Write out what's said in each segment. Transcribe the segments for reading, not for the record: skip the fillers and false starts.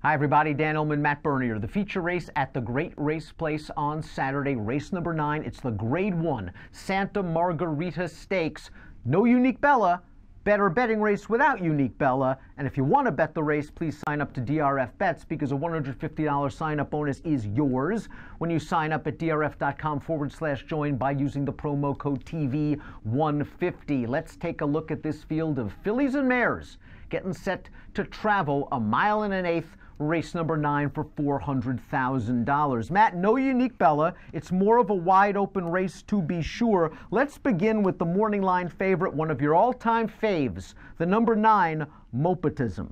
Hi everybody, Dan Illman, Matt Bernier. The feature race at the Great Race Place on Saturday, race number 9. It's the Grade 1 Santa Margarita Stakes. No Unique Bella. Better betting race without Unique Bella. And if you want to bet the race, please sign up to DRF Bets because a $150 sign-up bonus is yours when you sign up at drf.com/join by using the promo code TV150. Let's take a look at this field of fillies and mares getting set to travel a mile and an eighth, race number 9 for $400,000. Matt, no Unique Bella. It's more of a wide open race to be sure. Let's begin with the morning line favorite, one of your all-time faves, the number 9, Mopetism.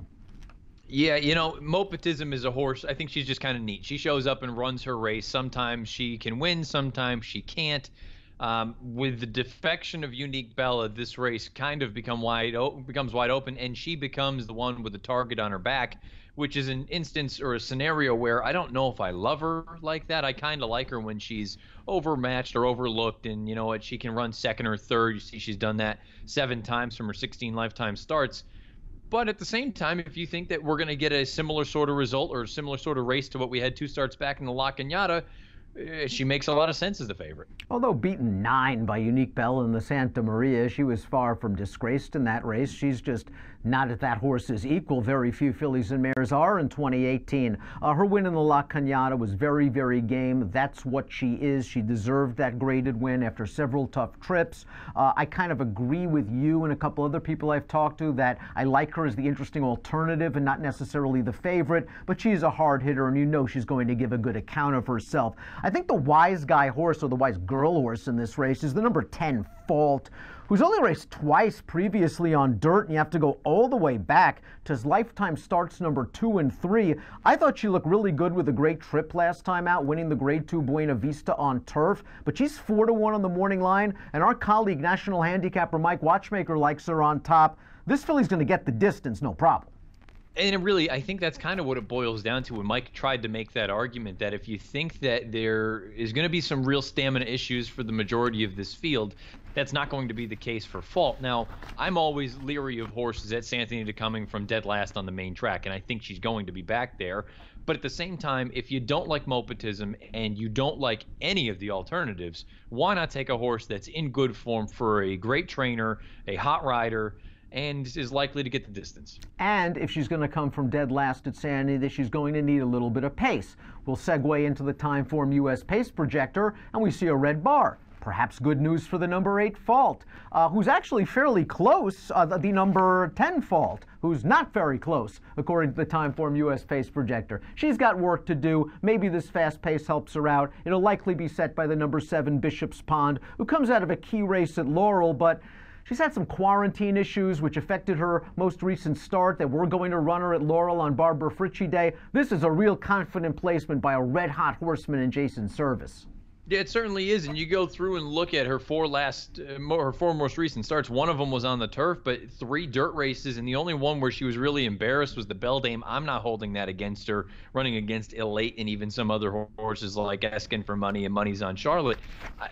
Yeah, you know, Mopetism is a horse. I think she's just kind of neat. She shows up and runs her race. Sometimes she can win, sometimes she can't. With the defection of Unique Bella, this race kind of becomes wide open, and she becomes the one with the target on her back, which is an instance or a scenario where I don't know if I love her like that. I kind of like her when she's overmatched or overlooked, and you know what, she can run second or third. You see she's done that 7 times from her 16 lifetime starts. But at the same time, if you think that we're going to get a similar sort of result or a similar sort of race to what we had 2 starts back in the La Cañada, she makes a lot of sense as the favorite. Although beaten 9 by Unique Bella in the Santa Maria, she was far from disgraced in that race. She's just not at that horse's equal. Very few fillies and mares are in 2018. Her win in the La Cañada was very, very game. That's what she is. She deserved that graded win after several tough trips. I kind of agree with you and a couple other people I've talked to that I like her as the interesting alternative and not necessarily the favorite, but she's a hard hitter and you know she's going to give a good account of herself. I think the wise guy horse, or the wise girl horse in this race, is the number 10, Fault, who's only raced twice previously on dirt, and you have to go all the way back to his lifetime starts number 2 and 3. I thought she looked really good with a great trip last time out, winning the Grade 2 Buena Vista on turf, but she's 4-1 on the morning line, and our colleague, national handicapper Mike Watchmaker, likes her on top. This filly's going to get the distance, no problem. And really, I think that's kind of what it boils down to when Mike tried to make that argument, that if you think that there is going to be some real stamina issues for the majority of this field, that's not going to be the case for Fault. Now, I'm always leery of horses at Santa Anita coming from dead last on the main track, and I think she's going to be back there. But at the same time, if you don't like Mopetism and you don't like any of the alternatives, why not take a horse that's in good form for a great trainer, a hot rider, and is likely to get the distance? And if she's going to come from dead last at Santa Anita, she's going to need a little bit of pace. We'll segue into the Timeform US Pace Projector, and we see a red bar. Perhaps good news for the number 8 Fault, who's actually fairly close, the number 10 Fault, who's not very close, according to the Timeform US Pace Projector. She's got work to do. Maybe this fast pace helps her out. It'll likely be set by the number 7 Bishop's Pond, who comes out of a key race at Laurel, but she's had some quarantine issues which affected her most recent start that we're going to run her at Laurel on Barbara Fritchie Day. This is a real confident placement by a red-hot horseman in Jason Service. Yeah, it certainly is, and you go through and look at her 4 most recent starts. One of them was on the turf, but 3 dirt races, and the only one where she was really embarrassed was the Beldame. I'm not holding that against her, running against Elate and even some other horses like Asking for Money and Money's on Charlotte.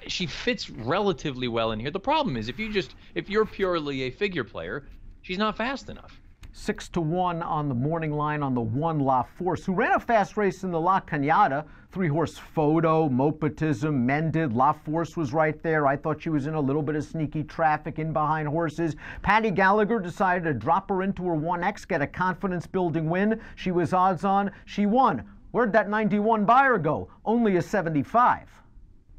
She fits relatively well in here. The problem is if you're purely a figure player, she's not fast enough. 6-1 on the morning line on the 1 La Force, who ran a fast race in the La Cañada. 3-horse Photo, Mopetism, Mended. La Force was right there. I thought she was in a little bit of sneaky traffic in behind horses. Patty Gallagher decided to drop her into her 1X, get a confidence-building win. She was odds on. She won. Where'd that 91 buyer go? Only a 75.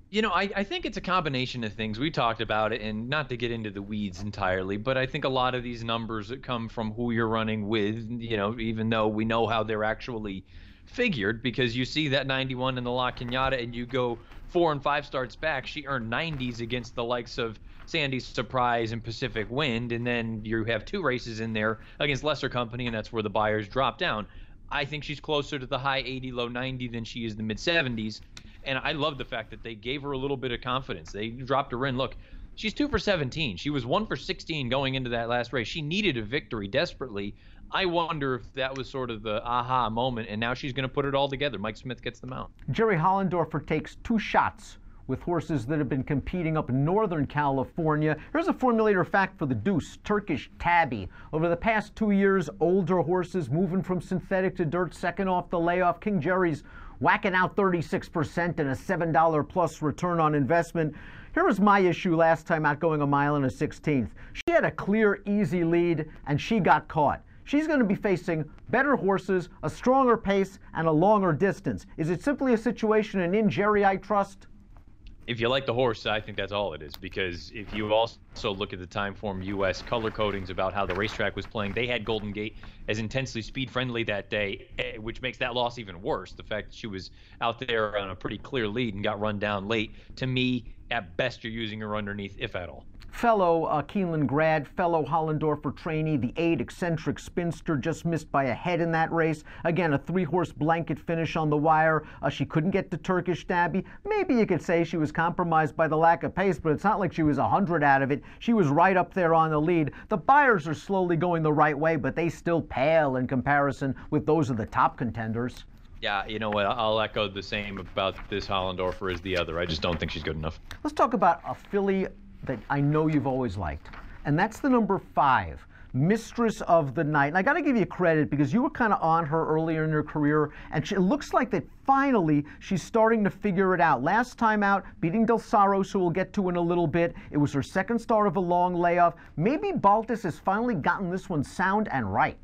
You know, I think it's a combination of things. We talked about it, and not to get into the weeds entirely, but I think a lot of these numbers that come from who you're running with, you know, even though we know how they're actually figured, because you see that 91 in the La Cañada and you go 4 and 5 starts back, she earned 90s against the likes of Sandy's Surprise and Pacific Wind, and then you have 2 races in there against lesser company, and that's where the buyers drop down. I think she's closer to the high 80, low 90 than she is the mid 70s. And I love the fact that they gave her a little bit of confidence. They dropped her in. Look, she's 2 for 17. She was 1 for 16 going into that last race. She needed a victory desperately. I wonder if that was sort of the aha moment, and now she's going to put it all together. Mike Smith gets them out. Jerry Hollendorfer takes 2 shots with horses that have been competing up in Northern California. Here's a formulator fact for the Deuce, Turkish Tabby. Over the past 2 years, older horses moving from synthetic to dirt, second off the layoff. King Jerry's whacking out 36% and a $7 plus return on investment. Here was my issue last time out, going a mile and a 16th. She had a clear, easy lead, and she got caught. She's going to be facing better horses, a stronger pace, and a longer distance. Is it simply a situation in Jerry I trust? If you like the horse, I think that's all it is, because if you also look at the Timeform US color codings about how the racetrack was playing, they had Golden Gate as intensely speed-friendly that day, which makes that loss even worse. The fact that she was out there on a pretty clear lead and got run down late, to me, at best, you're using her underneath, if at all. Fellow Keeneland grad, fellow Hollendorfer trainee, the 8 eccentric spinster, just missed by a head in that race. Again, a 3-horse blanket finish on the wire. She couldn't get to Turkish Tabby. Maybe you could say she was compromised by the lack of pace, but it's not like she was 100 out of it. She was right up there on the lead. The Buyers are slowly going the right way, but they still pale in comparison with those of the top contenders. Yeah, you know what? I'll echo the same about this Hollendorfer as the other. I just don't think she's good enough. Let's talk about a filly that I know you've always liked, and that's the number 5, Mistress of the Night. And I got to give you credit because you were kind of on her earlier in her career, and it looks like that finally she's starting to figure it out. Last time out, beating Del Saros, who we'll get to in a little bit. It was her second start of a long layoff. Maybe Baltus has finally gotten this one sound and right.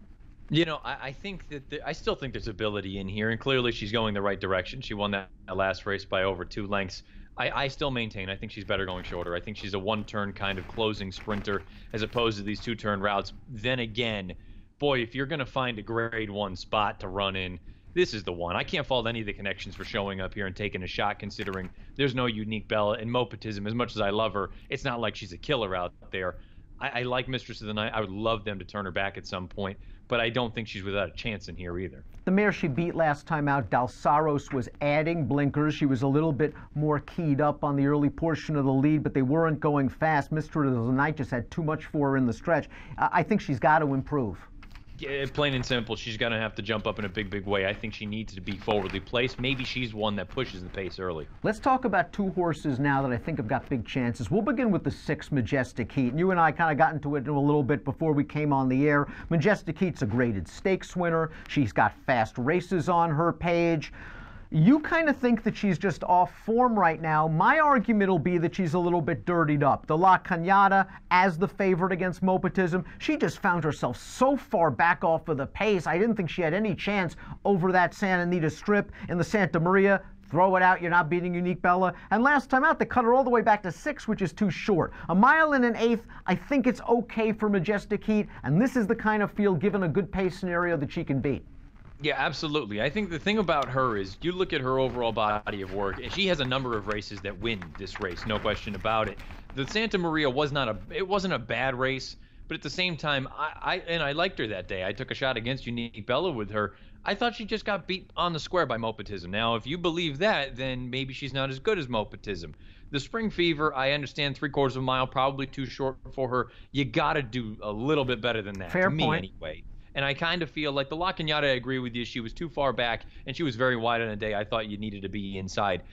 You know, I think that I still think there's ability in here, and clearly she's going the right direction. She won that last race by over 2 lengths. I still maintain I think she's better going shorter. I think she's a one-turn kind of closing sprinter as opposed to these 2-turn routes. Then again, boy, if you're going to find a grade 1 spot to run in, this is the one. I can't fault any of the connections for showing up here and taking a shot, considering there's no Unique Bella and Mopatism. As much as I love her, it's not like she's a killer out there. I like Mistress of the Night. I would love them to turn her back at some point, but I don't think she's without a chance in here either. The mare she beat last time out, Del Saros, was adding blinkers. She was a little bit more keyed up on the early portion of the lead, but they weren't going fast. Mistress of the Night just had too much for her in the stretch. I think she's got to improve. Yeah, plain and simple, she's going to have to jump up in a big way. I think she needs to be forwardly placed. Maybe she's one that pushes the pace early. Let's talk about 2 horses now that I think have got big chances. We'll begin with the 6 Majestic Heat. And you and I kind of got into it a little bit before we came on the air. Majestic Heat's a graded stakes winner. She's got fast races on her page. You kind of think that she's just off form right now. My argument will be that she's a little bit dirtied up. The La Cañada, as the favorite against Mopatism, she just found herself so far back off of the pace. I didn't think she had any chance over that Santa Anita strip in the Santa Maria. Throw it out, you're not beating Unique Bella. And last time out, they cut her all the way back to 6, which is too short. A mile and an 1/8, I think it's okay for Majestic Heat, and this is the kind of field, given a good pace scenario, that she can beat. Yeah, absolutely. I think the thing about her is you look at her overall body of work, and she has a number of races that win this race, no question about it. The Santa Maria wasn't a bad race, but at the same time, I liked her that day. I took a shot against Unique Bella with her. I thought she just got beat on the square by Mopatism. Now, if you believe that, then maybe she's not as good as Mopatism. The Spring Fever, I understand 3/4 of a mile, probably too short for her. You got to do a little bit better than that, Fair to me point. anyway. And I kind of feel like the La Cañada, I agree with you. She was too far back, and she was very wide on a day. I thought you needed to be inside.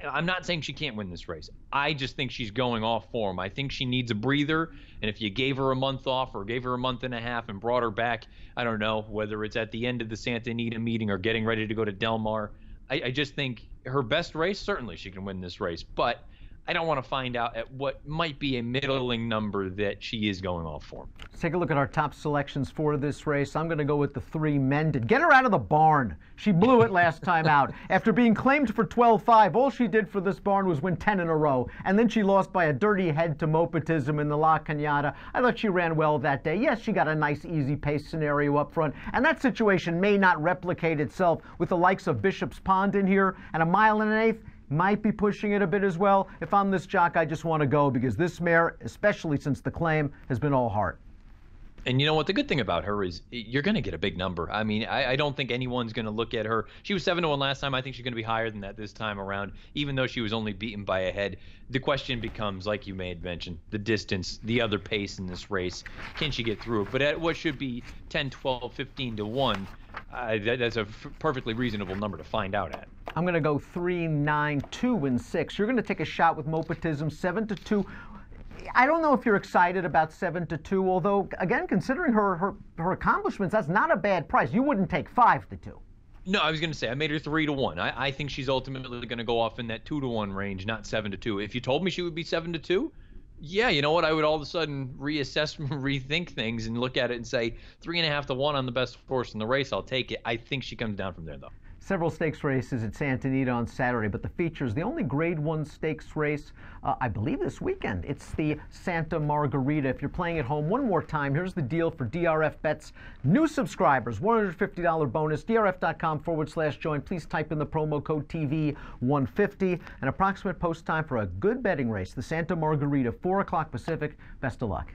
I'm not saying she can't win this race. I just think she's going off form. I think she needs a breather, and if you gave her a month off or gave her a month and a half and brought her back, I don't know, whether it's at the end of the Santa Anita meeting or getting ready to go to Del Mar, I just think her best race, certainly she can win this race, but I don't want to find out at what might be a middling number that she is going off for. Let's take a look at our top selections for this race. I'm going to go with the 3 Mended. Get her out of the barn. She blew it last time out. After being claimed for 12-5, all she did for this barn was win 10 in a row. And then she lost by a dirty head to Mopatism in the La Cañada. I thought she ran well that day. Yes, she got a nice easy pace scenario up front. And that situation may not replicate itself with the likes of Bishop's Pond in here and a mile and an 1/8. Might be pushing it a bit as well. If I'm this jock, I just want to go because this mare, especially since the claim, has been all heart. And you know what? The good thing about her is you're going to get a big number. I mean, I don't think anyone's going to look at her. She was 7-1 last time. I think she's going to be higher than that this time around, even though she was only beaten by a head. The question becomes, like you made mention, the distance, the other pace in this race. Can she get through it? But at what should be 10, 12, 15 to 1, That's a perfectly reasonable number to find out at. I'm going to go 3, 9, 2, and 6. You're going to take a shot with Mopatism, 7-2. I don't know if you're excited about 7-2, although, again, considering her accomplishments, that's not a bad price. You wouldn't take 5-2. No, I was going to say I made her 3-1. I think she's ultimately going to go off in that 2-1 range, not 7-2. If you told me she would be 7-2, yeah, you know what? I would all of a sudden reassess, rethink things, and look at it and say 3.5-1 on the best horse in the race. I'll take it. I think she comes down from there, though. Several stakes races at Santa Anita on Saturday, but the features, the only Grade 1 stakes race, I believe this weekend. It's the Santa Margarita. If you're playing at home, one more time, here's the deal for DRF Bets. New subscribers, $150 bonus, drf.com/join. Please type in the promo code TV150. An approximate post time for a good betting race, the Santa Margarita, 4 o'clock Pacific. Best of luck.